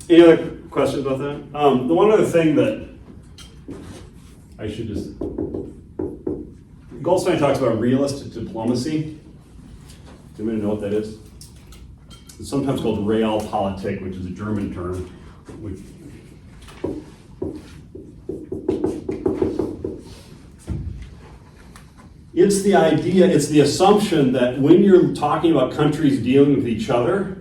Any other questions about that? The one other thing that I should just, Goldstein talks about realistic diplomacy. Does anybody know what that is? It's sometimes called Realpolitik, which is a German term. It's the idea, it's the assumption that when you're talking about countries dealing with each other,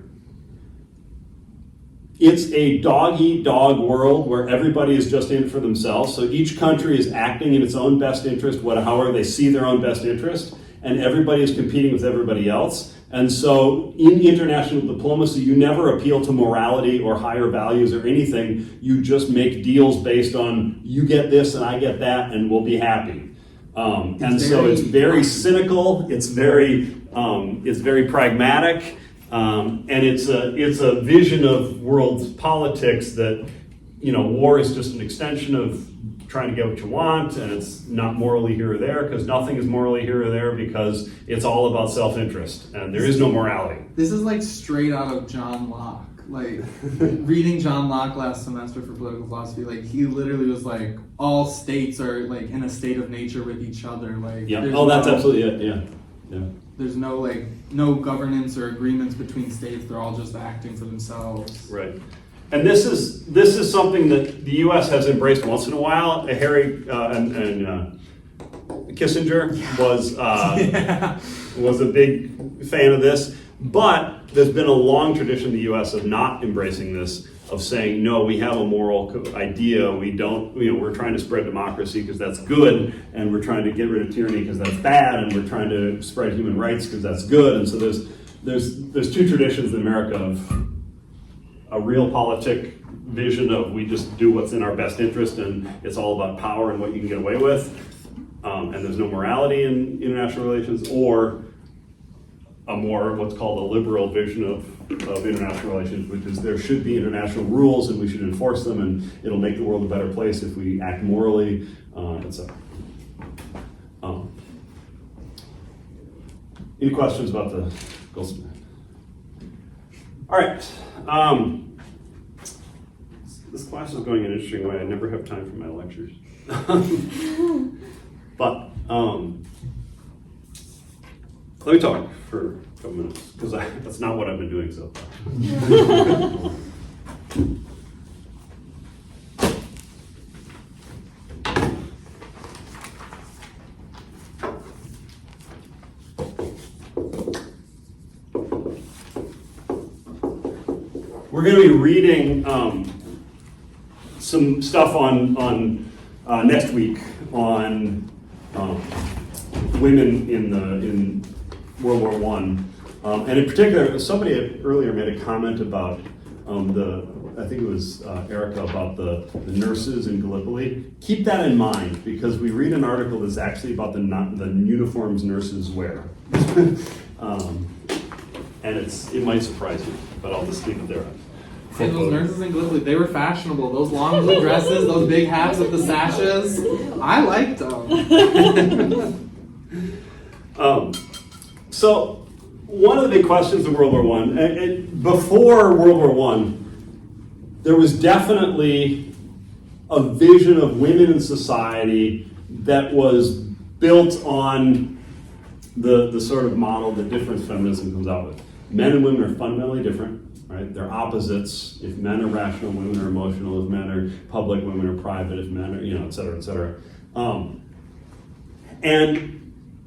it's a dog-eat-dog world where everybody is just in for themselves. So each country is acting in its own best interest, however they see their own best interest, and everybody is competing with everybody else. And so in international diplomacy, you never appeal to morality or higher values or anything. You just make deals based on you get this and I get that and we'll be happy. So it's very cynical, it's very pragmatic. And it's a vision of world politics that, war is just an extension of trying to get what you want, and it's not morally here or there, because nothing is morally here or there, because it's all about self-interest, and there is no morality. This is like straight out of John Locke. Like, reading John Locke last semester for political philosophy, like, he literally was like, all states are like in a state of nature with each other. Like, yeah. Oh, that's absolutely it. Yeah. There's no governance or agreements between states. They're all just acting for themselves. Right. And this is something that the U.S. has embraced once in a while. Harry and Kissinger was a big fan of this, but there's been a long tradition in the U.S. of not embracing this, of saying, no, we have a moral idea. We don't, we're trying to spread democracy because that's good, and we're trying to get rid of tyranny because that's bad, and we're trying to spread human rights because that's good. And so there's two traditions in America of a realpolitik vision of we just do what's in our best interest, and it's all about power and what you can get away with, and there's no morality in international relations, or a more what's called a liberal vision of international relations, which is there should be international rules and we should enforce them, and it'll make the world a better place if we act morally, etc. Any questions about the Goldstein? All right. This class is going an interesting way. I never have time for my lectures. But let me talk for a couple minutes, because that's not what I've been doing so far. We're going to be reading some stuff on next week on women in World War I, and in particular, somebody had earlier made a comment about I think it was Erica, about the nurses in Gallipoli. Keep that in mind, because we read an article that's actually about the uniforms nurses wear, and it might surprise you, but I'll just leave it there. And those nurses in Gallipoli, they were fashionable. Those long blue dresses, those big hats with the sashes. I liked them. So one of the big questions of World War I, before World War I, there was definitely a vision of women in society that was built on the sort of model that different feminism comes out with. Men and women are fundamentally different. Right? They're opposites. If men are rational, women are emotional. If men are public, women are private. If men are, et cetera, et cetera. And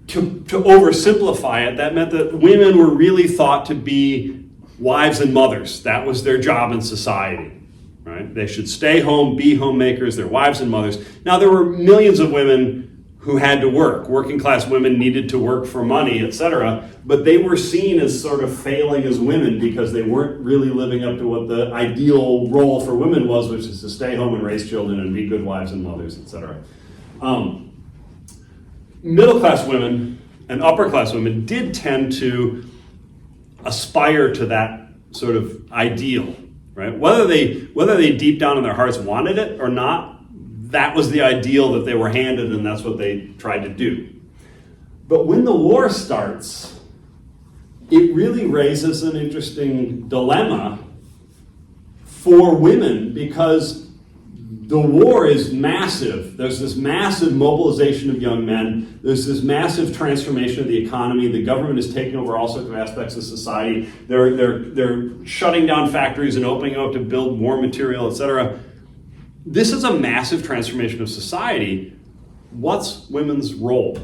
to oversimplify it, that meant that women were really thought to be wives and mothers. That was their job in society. Right? They should stay home, be homemakers. They're wives and mothers. Now, there were millions of women who had to work. Working class women needed to work for money, etc. But they were seen as sort of failing as women because they weren't really living up to what the ideal role for women was, which is to stay home and raise children and be good wives and mothers, etc. Middle class women and upper class women did tend to aspire to that sort of ideal, right? Whether they deep down in their hearts wanted it or not, that was the ideal that they were handed, and that's what they tried to do. But when the war starts, it really raises an interesting dilemma for women because the war is massive. There's this massive mobilization of young men. There's this massive transformation of the economy. The government is taking over all sorts of aspects of society. They're shutting down factories and opening up to build more material, etc. This is a massive transformation of society. What's women's role?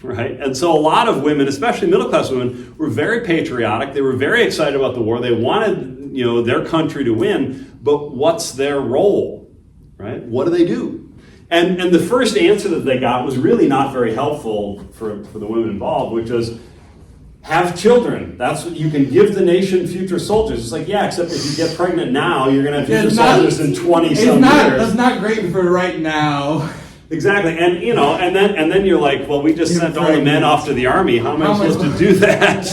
Right? And so a lot of women, especially middle-class women, were very patriotic. They were very excited about the war. They wanted, their country to win, but what's their role? Right? What do they do? And the first answer that they got was really not very helpful for the women involved, which is have children. That's what you can give the nation future soldiers. It's like, yeah, except if you get pregnant now, you're going to have future soldiers in 20-some years. That's not great for right now. Exactly, and and then you're like, well, we just sent all the men off to the army. How am I supposed to do that?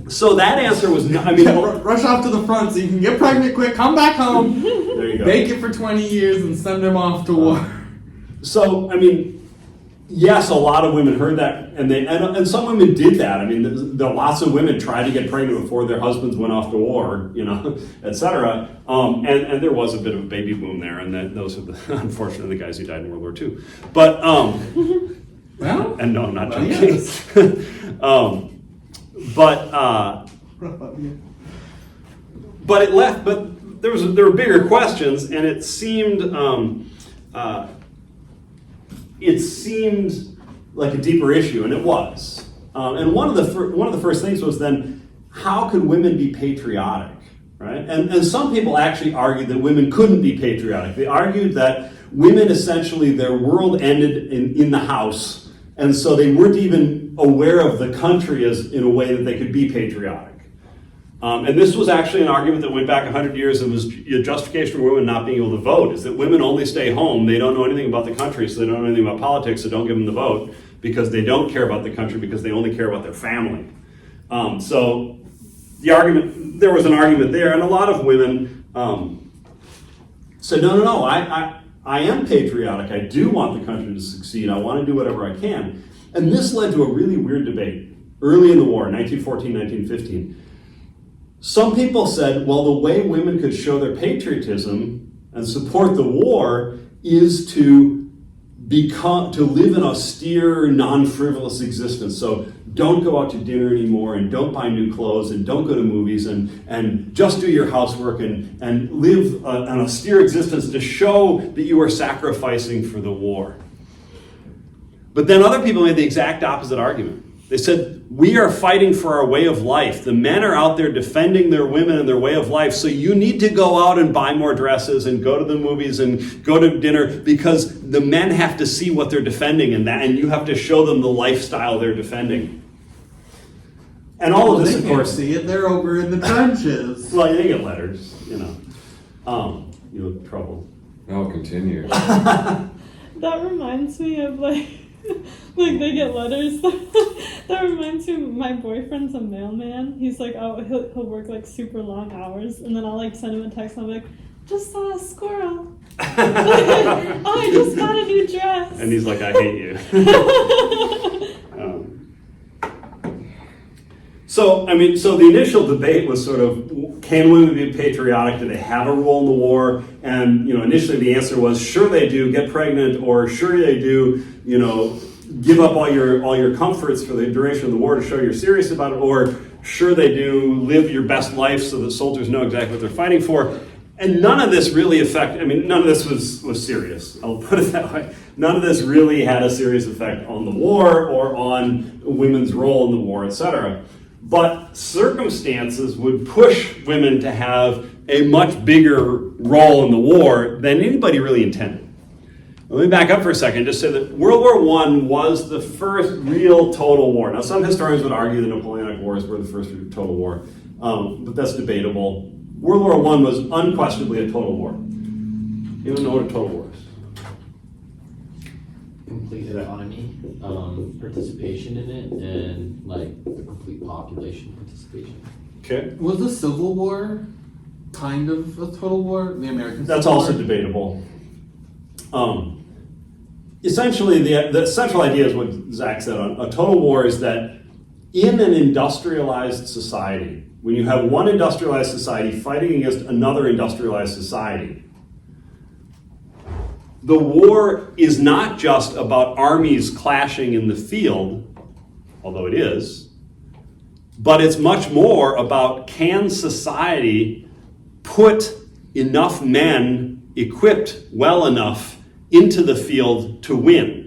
So that answer was, rush off to the front so you can get pregnant quick, come back home, there you go. Bake it for 20 years, and send them off to war. So yes, a lot of women heard that, and some women did that. Lots of women tried to get pregnant before their husbands went off to war, etc. And there was a bit of a baby boom there, and those are unfortunately the guys who died in World War II. But well, and no, I'm not joking. Yes. But it left. But there were bigger questions, and it seemed like a deeper issue, and it was. And one of the first things was then, how could women be patriotic, right? And some people actually argued that women couldn't be patriotic. They argued that women essentially, their world ended in the house, and so they weren't even aware of the country as in a way that they could be patriotic. And this was actually an argument that went back 100 years. It was a justification for women not being able to vote, is that women only stay home. They don't know anything about the country, so they don't know anything about politics, so don't give them the vote, because they don't care about the country, because they only care about their family. So there was an argument there, and a lot of women said, no, I am patriotic. I do want the country to succeed. I want to do whatever I can. And this led to a really weird debate early in the war, 1914, 1915. Some people said, well, the way women could show their patriotism and support the war is to live an austere, non-frivolous existence. So don't go out to dinner anymore, and don't buy new clothes, and don't go to movies, and just do your housework and live an austere existence to show that you are sacrificing for the war. But then other people made the exact opposite argument. They said, we are fighting for our way of life. The men are out there defending their women and their way of life, so you need to go out and buy more dresses and go to the movies and go to dinner, because the men have to see what they're defending, and you have to show them the lifestyle they're defending. And all of this, they of course, see it. They're over in the trenches. Well, they get letters, trouble. I'll continue. That reminds me of they get letters. That reminds me of my boyfriend's a mailman. He's like, he'll work super long hours, and then I'll send him a text. And I'm like, just saw a squirrel. I just got a new dress. And he's like, I hate you. So the initial debate was sort of, can women be patriotic? Do they have a role in the war? And, initially the answer was, sure they do, get pregnant, or sure they do, give up all your comforts for the duration of the war to show you're serious about it, or sure they do, live your best life so that soldiers know exactly what they're fighting for. And none of this really none of this was serious. I'll put it that way. None of this really had a serious effect on the war or on women's role in the war, etc. But circumstances would push women to have a much bigger role in the war than anybody really intended. Let me back up for a second and just say that World War I was the first real total war. Now, some historians would argue the Napoleonic Wars were the first total war, but that's debatable. World War I was unquestionably a total war. You don't know what a total war is? Complete autonomy, participation in it, and the complete population participation. Okay. Was the Civil War kind of a total war? The American Civil That's War? also debatable. Essentially, the central idea is what Zach said. A total war is that in an industrialized society, when you have one industrialized society fighting against another industrialized society, the war is not just about armies clashing in the field, although it is, but it's much more about, can society put enough men equipped well enough into the field to win?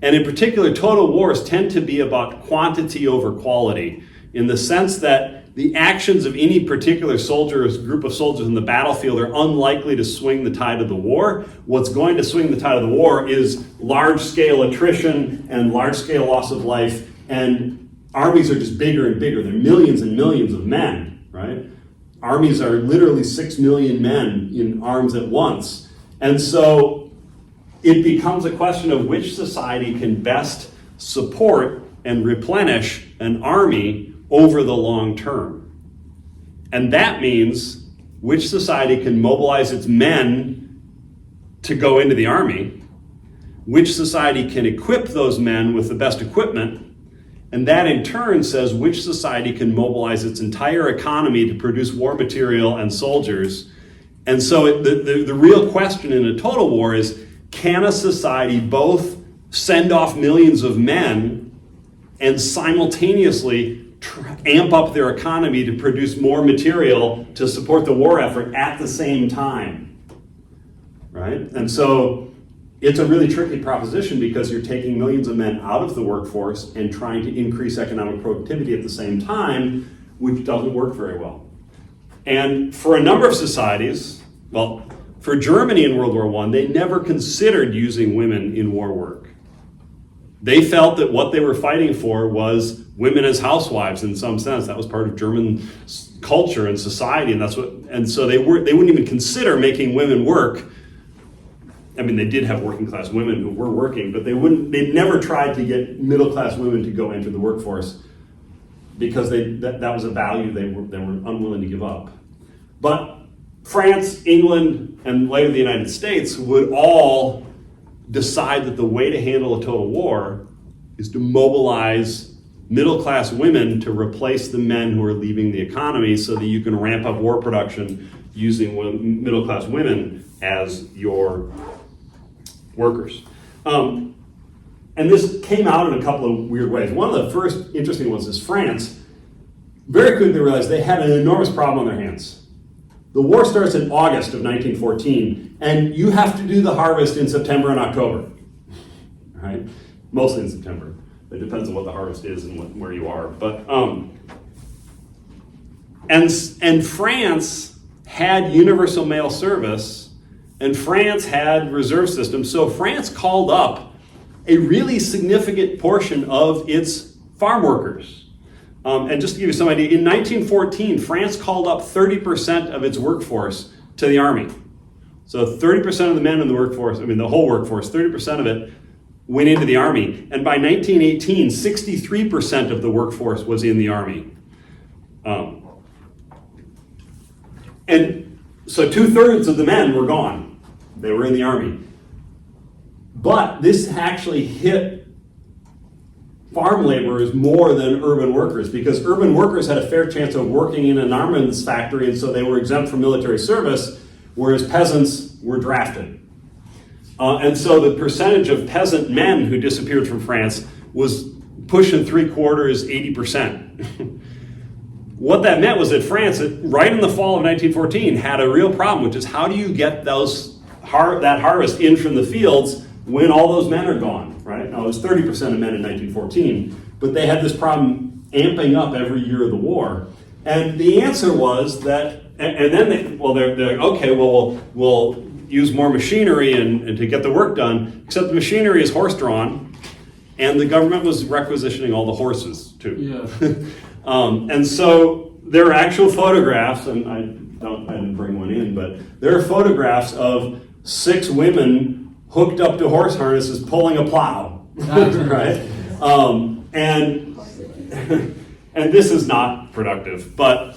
And in particular, total wars tend to be about quantity over quality, in the sense that the actions of any particular soldier or group of soldiers in the battlefield are unlikely to swing the tide of the war. What's going to swing the tide of the war is large-scale attrition and large-scale loss of life, and armies are just bigger and bigger. They're millions and millions of men, right? Armies are literally 6 million men in arms at once. And so it becomes a question of which society can best support and replenish an army over the long term. And that means which society can mobilize its men to go into the army, which society can equip those men with the best equipment, and that in turn says which society can mobilize its entire economy to produce war material and soldiers. And so the real question in a total war is, can a society both send off millions of men and simultaneously amp up their economy to produce more material to support the war effort at the same time, right? And so it's a really tricky proposition, because you're taking millions of men out of the workforce and trying to increase economic productivity at the same time, which doesn't work very well. And for a number of societies, well, for Germany in World War I, they never considered using women in war work. They felt that what they were fighting for was women as housewives in some sense. That was part of German culture and society, and so they wouldn't even consider making women work. I mean, they did have working class women who were working, but they never tried to get middle class women to go into the workforce, because that was a value they were unwilling to give up. But France, England, and later the United States would all decide that the way to handle a total war is to mobilize middle-class women to replace the men who are leaving the economy, so that you can ramp up war production using middle-class women as your workers. And this came out in a couple of weird ways. One of the first interesting ones is France very quickly realized they had an enormous problem on their hands. The war starts in August of 1914, and you have to do the harvest in September and October, right? Mostly in September. It depends on what the harvest is and where you are. But and France had universal mail service, and France had reserve systems. So France called up a really significant portion of its farm workers. And just to give you some idea, in 1914, France called up 30% of its workforce to the army. So 30% of the men in the workforce, the whole workforce, 30% of it went into the army. And by 1918, 63% of the workforce was in the army. And so 2/3 of the men were gone. They were in the army. But this actually hit farm laborers more than urban workers, because urban workers had a fair chance of working in an armaments factory, and so they were exempt from military service, whereas peasants were drafted. And so the percentage of peasant men who disappeared from France was pushing 3/4, 80%. What that meant was that France, right in the fall of 1914, had a real problem, which is, how do you get that harvest in from the fields when all those men are gone, right? Now, it was 30% of men in 1914, but they had this problem amping up every year of the war. And the answer was that, and then they're like, okay, well, we'll use more machinery and to get the work done, except the machinery is horse-drawn, and the government was requisitioning all the horses, too. Yeah. And so there are actual photographs, and I didn't bring one in, but there are photographs of 6 women hooked up to horse harnesses pulling a plow, right? And this is not productive, but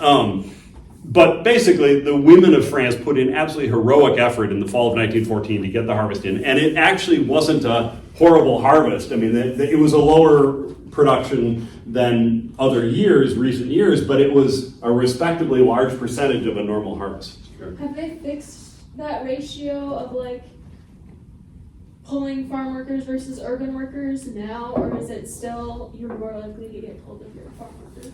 basically the women of France put in absolutely heroic effort in the fall of 1914 to get the harvest in, and it actually wasn't a horrible harvest. I mean, it was a lower production than other years, recent years, but it was a respectably large percentage of a normal harvest. Sure. Have they fixed that ratio of like pulling farm workers versus urban workers now, or is it still you're more likely to get pulled if you're a farm worker?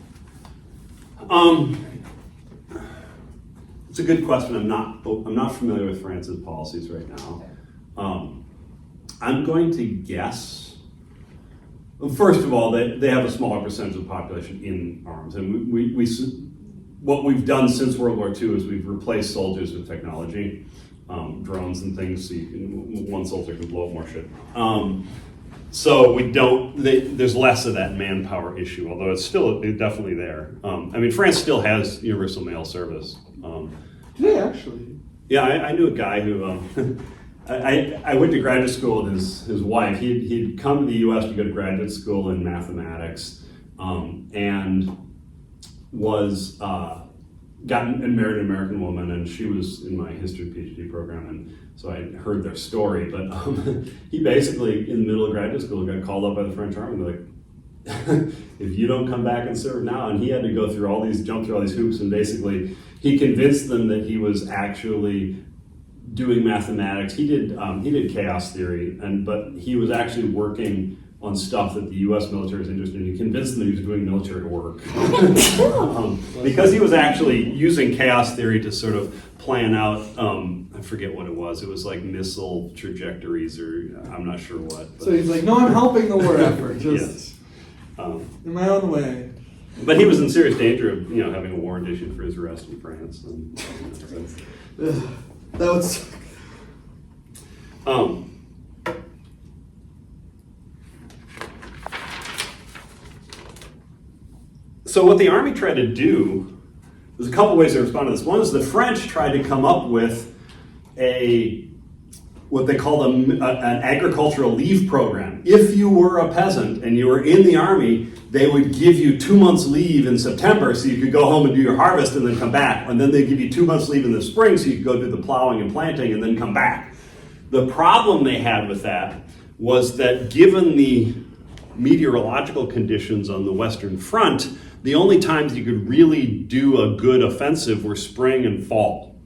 It's a good question. I'm not familiar with France's policies right now. I'm going to guess. Well, first of all, they have a smaller percentage of the population in arms, and we what we've done since World War II is we've replaced soldiers with technology, drones and things, so one soldier can blow up more shit. So we don't. There's less of that manpower issue, although it's definitely there. I mean, France still has universal mail service. Do they actually? Yeah, I knew a guy who. I went to graduate school with his wife. He'd come to the U.S. to go to graduate school in mathematics, and was gotten and married an American woman, and she was in my history PhD program, and so I heard their story. But he basically, in the middle of graduate school, got called up by the French army. They're like, if you don't come back and serve now, and he had to jump through all these hoops, and basically he convinced them that he was actually doing mathematics. He did chaos theory, but he was actually working on stuff that the U.S. military was interested in. He convinced them he was doing military work because he was actually using chaos theory to sort of plan out. I forget what it was. It was like missile trajectories, or I'm not sure what. So he's like, no, I'm helping the war effort. Just yes. in my own way. But he was in serious danger of having a warrant issued for his arrest in France. That would suck. So what the army tried to do, there's a couple ways to respond to this. One is the French tried to come up with what they called an agricultural leave program. If you were a peasant and you were in the army, they would give you 2 months leave in September so you could go home and do your harvest and then come back. And then they'd give you 2 months leave in the spring so you could go do the plowing and planting and then come back. The problem they had with that was that given the meteorological conditions on the Western Front, the only times you could really do a good offensive were spring and fall.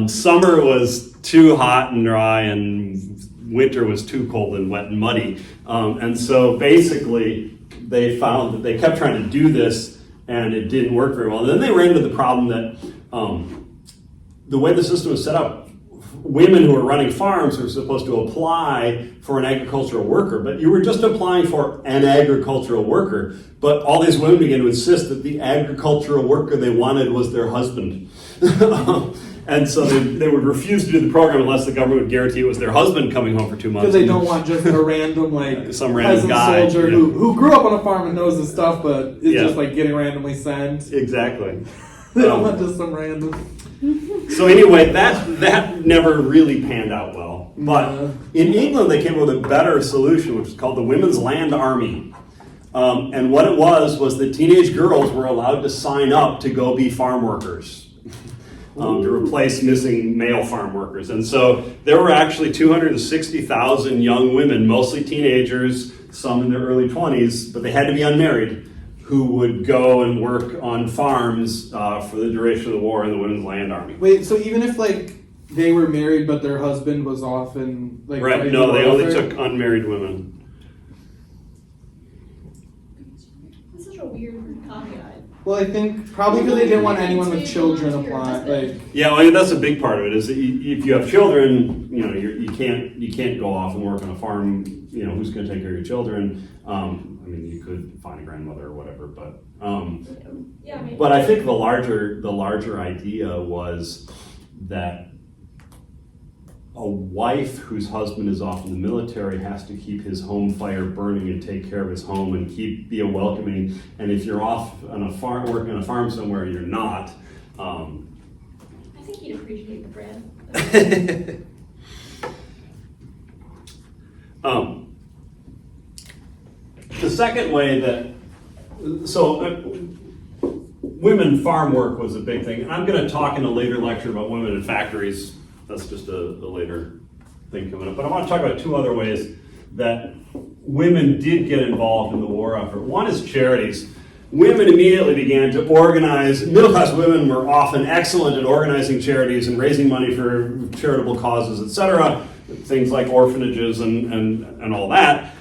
Summer was too hot and dry, and winter was too cold and wet and muddy. And so basically, they found that they kept trying to do this, and it didn't work very well. And then they ran into the problem that the way the system was set up, women who were running farms were supposed to apply for an agricultural worker, but you were just applying for an agricultural worker. But all these women began to insist that the agricultural worker they wanted was their husband. And so they would refuse to do the program unless the government would guarantee it was their husband coming home for 2 months. Because they don't want just a random some random guy soldier who grew up on a farm and knows this stuff, but is Yeah. just getting randomly sent. Exactly. They don't want just some random. So anyway, that never really panned out well. But in England, they came up with a better solution, which is called the Women's Land Army. And what it was that teenage girls were allowed to sign up to go be farm workers, to replace missing male farm workers. And so there were actually 260,000 young women, mostly teenagers, some in their early 20s, but they had to be unmarried, who would go and work on farms for the duration of the war in the Women's Land Army. Wait, so even if they were married but their husband was often Right, no, they only took unmarried women. That's such a weird caveat. Well, I think probably because they didn't want anyone with children apply. Yeah, well, that's a big part of it. Is that if you have children, you can't go off and work on a farm. Who's going to take care of your children? You could find a grandmother or whatever, but but I think the larger idea was that a wife whose husband is off in the military has to keep his home fire burning and take care of his home and be a welcoming. And if you're off on a farm, working on a farm somewhere, you're not. I think you'd appreciate the bread. The second way that women farm work was a big thing. And I'm going to talk in a later lecture about women in factories. That's just a later thing coming up. But I want to talk about two other ways that women did get involved in the war effort. One is charities. Women immediately began to organize. Middle-class women were often excellent at organizing charities and raising money for charitable causes, etc. Things like orphanages and all that.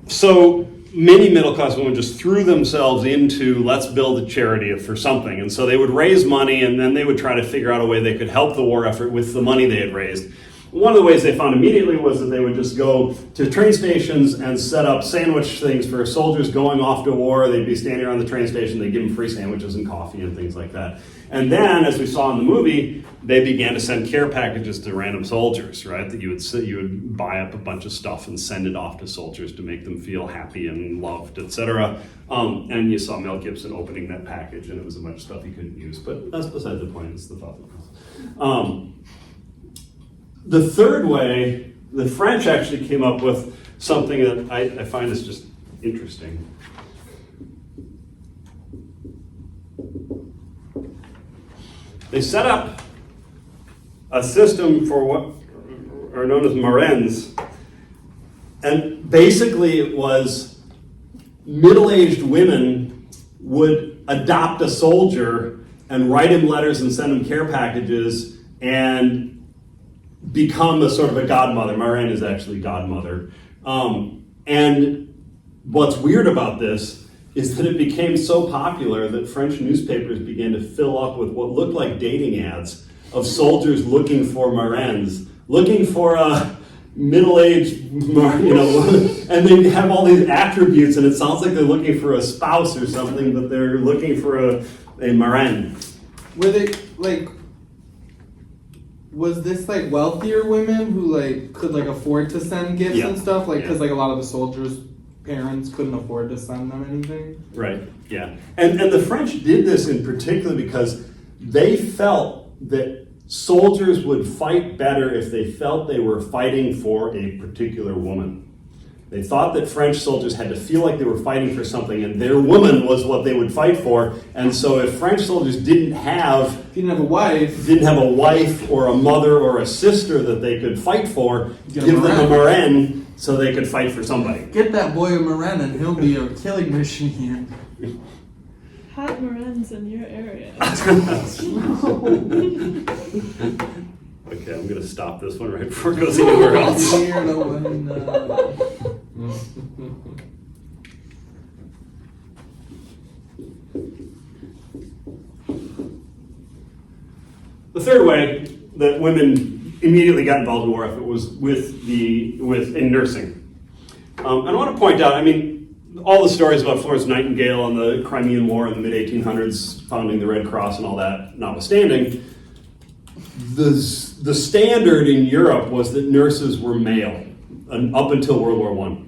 So many middle-class women just threw themselves into, let's build a charity for something. And so they would raise money, and then they would try to figure out a way they could help the war effort with the money they had raised. One of the ways they found immediately was that they would just go to train stations and set up sandwich things for soldiers going off to war. They'd be standing around the train station, they'd give them free sandwiches and coffee and things like that. And then, as we saw in the movie, they began to send care packages to random soldiers, right? That you would buy up a bunch of stuff and send it off to soldiers to make them feel happy and loved, etc. And you saw Mel Gibson opening that package, and it was a bunch of stuff he couldn't use. But that's beside the point. It's the thought. The third way, the French actually came up with something that I find is just interesting. They set up a system for what are known as marraines, and basically it was middle-aged women would adopt a soldier and write him letters and send him care packages and become a sort of a godmother. Marraine is actually godmother. And what's weird about this is that it became so popular that French newspapers began to fill up with what looked like dating ads of soldiers looking for marraines, looking for a middle-aged, and they have all these attributes, and it sounds like they're looking for a spouse or something, but they're looking for a marraine. Were they was this like wealthier women who like could like afford to send gifts and stuff? Like, because like a lot of the soldiers' parents couldn't afford to send them anything. Right. Yeah. And the French did this in particular because they felt that soldiers would fight better if they felt they were fighting for a particular woman. They thought that French soldiers had to feel like they were fighting for something, and their woman was what they would fight for. And so if French soldiers didn't have a wife or a mother or a sister that they could fight for, give them a marraine so they could fight for somebody. Get that boy a marraine and he'll be a killing machine. Hot marraines in your area. Okay, I'm going to stop this one right before it goes anywhere else. The third way that women immediately got involved in war effort was in nursing. And I want to point out, all the stories about Florence Nightingale and the Crimean War in the mid-1800s, founding the Red Cross and all that notwithstanding, the standard in Europe was that nurses were male up until World War I.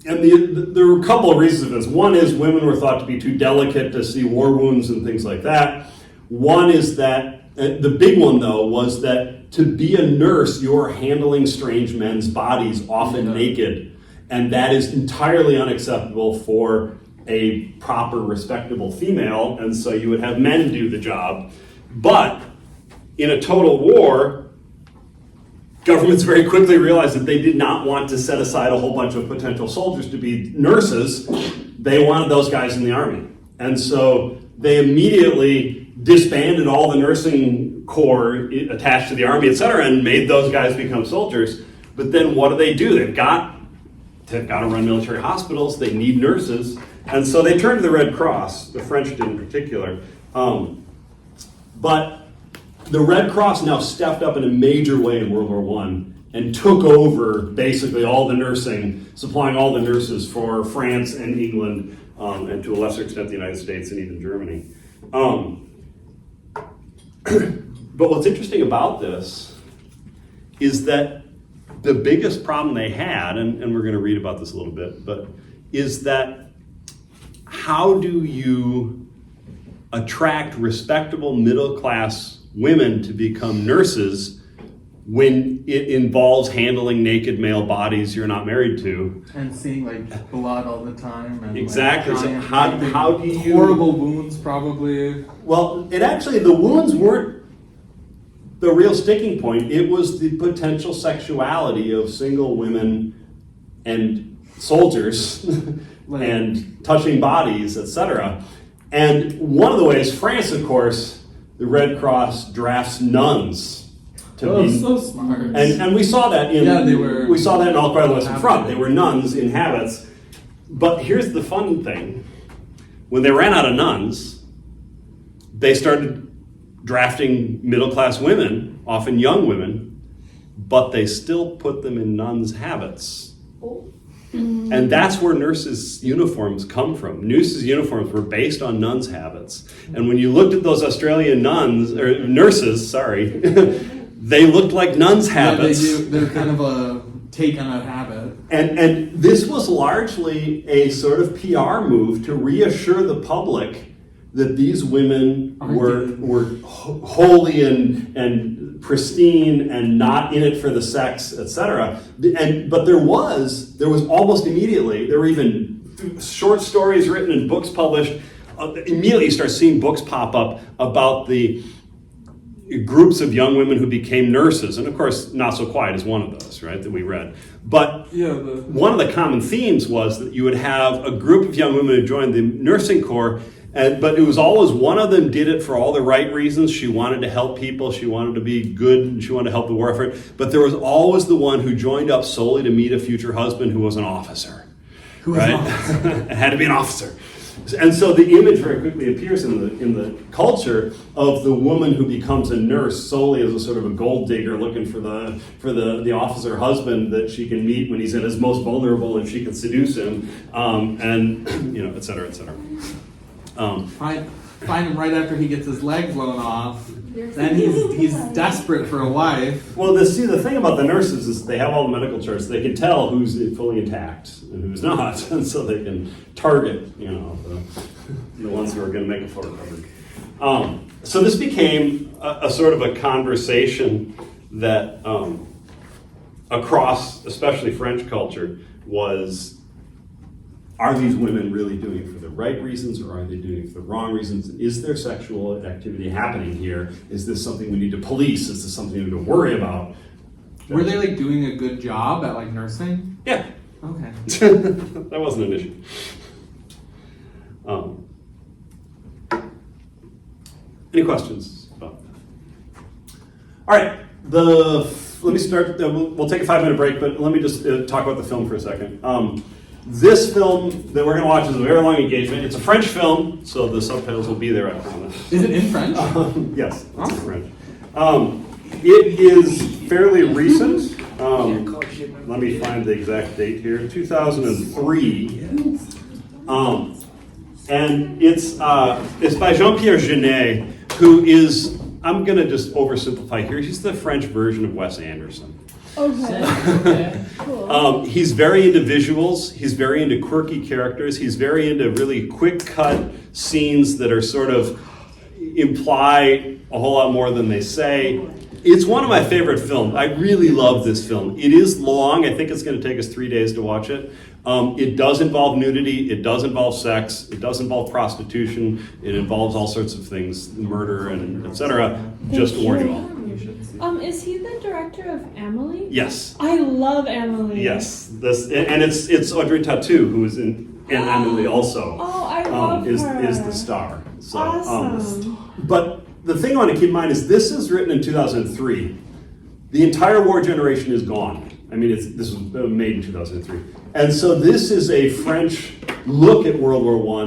And there were a couple of reasons for this. One is women were thought to be too delicate to see war wounds and things like that. One is that, the big one though, was that to be a nurse, you're handling strange men's bodies, often naked. And that is entirely unacceptable for a proper, respectable female. And so you would have men do the job. But in a total war, governments very quickly realized that they did not want to set aside a whole bunch of potential soldiers to be nurses. They wanted those guys in the army. And so they immediately disbanded all the nursing corps attached to the army, etc., and made those guys become soldiers. But then what do? They've got to run military hospitals. They need nurses. And so they turned to the Red Cross. The French did in particular. But the Red Cross now stepped up in a major way in World War I and took over basically all the nursing, supplying all the nurses for France and England, and to a lesser extent the United States and even Germany. But what's interesting about this is that the biggest problem they had, and we're going to read about this a little bit, but is that how do you attract respectable middle-class women to become nurses when it involves handling naked male bodies you're not married to? And seeing like blood all the time. And, exactly. Like, so how do you... Horrible wounds probably. Well, the wounds weren't the real sticking point. It was the potential sexuality of single women and soldiers and touching bodies, etc. And one of the ways, France, of course, the Red Cross drafts nuns to be, so smart. and we saw that in we saw that in All Quiet on the Western Front. They were nuns in habits. But here's the fun thing: when they ran out of nuns, they started drafting middle-class women, often young women, but they still put them in nuns' habits. And that's where nurses' uniforms come from. Nurses' uniforms were based on nuns' habits. And when you looked at those Australian nurses, they looked like nuns' habits. Yeah, they're kind of a take on that habit. And this was largely a sort of PR move to reassure the public that these women were holy and pristine and not in it for the sex, etc. But there was almost immediately, there were even short stories written and books published. Immediately you start seeing books pop up about the groups of young women who became nurses. And of course, Not So Quiet is one of those, right, that we read. But one of the common themes was that you would have a group of young women who joined the nursing corps. But it was always one of them did it for all the right reasons. She wanted to help people. She wanted to be good. And she wanted to help the war effort. But there was always the one who joined up solely to meet a future husband who was an officer. Right? It had to be an officer. And so the image very quickly appears in the culture of the woman who becomes a nurse solely as a sort of a gold digger looking for the officer husband that she can meet when he's at his most vulnerable and she can seduce him, and et cetera, et cetera. Find him right after he gets his leg blown off. Then he's desperate for a wife. Well, the thing about the nurses is they have all the medical charts. They can tell who's fully intact and who's not, and so they can target, the ones who are going to make a full recovery. So this became a sort of a conversation that across, especially French culture, was: are these women really doing it for the right reasons, or are they doing it for the wrong reasons? Is there sexual activity happening here? Is this something we need to police? Is this something we need to worry about? Were they doing a good job at nursing? Yeah. Okay. That wasn't an issue. Any questions about that? All right. Let me start. We'll take a 5-minute break, but let me just talk about the film for a second. This film that we're going to watch is a very long engagement. It's a French film, so the subtitles will be there, I promise. Is it in French? Yes, it's in French. It is fairly recent. Let me find the exact date here. 2003. And it's by Jean-Pierre Jeunet, who is, I'm going to just oversimplify here, he's the French version of Wes Anderson. Okay. Cool. He's very into visuals. He's very into quirky characters. He's very into really quick cut scenes that are sort of imply a whole lot more than they say. It's one of my favorite films. I really love this film. It is long. I think it's going to take us 3 days to watch it. It does involve nudity. It does involve sex. It does involve prostitution. It involves all sorts of things, murder and etc. Just to warn you all. Is he the director of Amelie? Yes. I love Emily. Yes. It's Audrey Tautou who is in Amelie also. Oh, I love her. Is the star. So, Awesome. but the thing I want to keep in mind is this is written in 2003. The entire war generation is gone. I mean, this was made in 2003. And so this is a French look at World War I.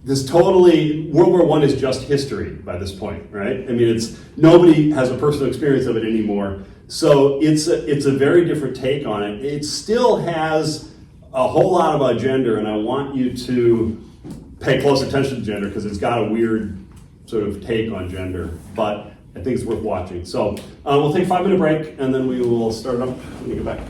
World War I is just history by this point, right? I mean, nobody has a personal experience of it anymore. So it's a very different take on it. It still has a whole lot about gender, and I want you to pay close attention to gender because it's got a weird sort of take on gender, but I think it's worth watching. So we'll take a 5-minute break, and then we will start up when we get back.